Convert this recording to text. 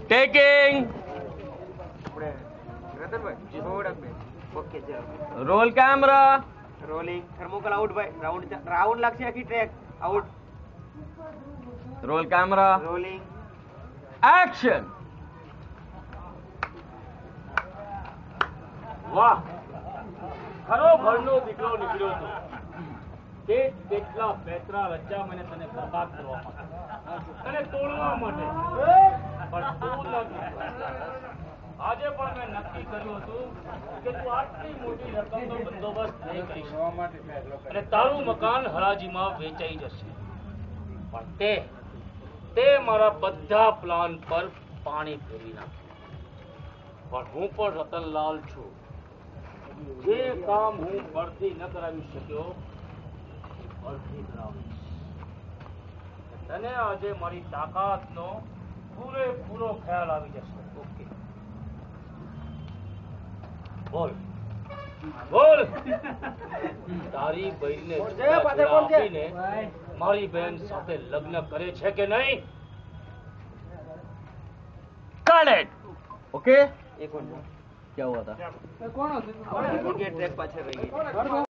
taking okay ચલો roll camera rolling thermocol out ભાઈ round લાગશે આખી track out roll camera rolling action વાહ ખરો ઘરનો દીકરો નીકળ્યો હતો તે કેટલા પેતરા રચ્યા મને તને બરબાદ કરવા માટે તને તોડવા માટે પણ તું નથી આજે પણ મેં નક્કી કર્યું હતું કે તું આટલી મોટી રકમનો બંદોબસ્ત નહીં કરી શકે અને તારું મકાન હરાજીમાં વેચાઈ જશે પણ તે મારા બધા પ્લાન પર પાણી ફેરવી નાખ્યું પણ હું પણ રતનલાલ છું જે કામ હું બળથી ન કરાવી શક્યો બળથી કરાવીશ તને આજે મારી તાકાતનો પૂરેપૂરો ખ્યાલ આવી જશે ઓકે બોલ બોલ તારી બહેનને આપીને મારી બહેન સાથે લગ્ન કરે છે કે નહીં कट इट ओके एक मिनट क्या हुआ था ट्रैक पाछળ રહી ગઈ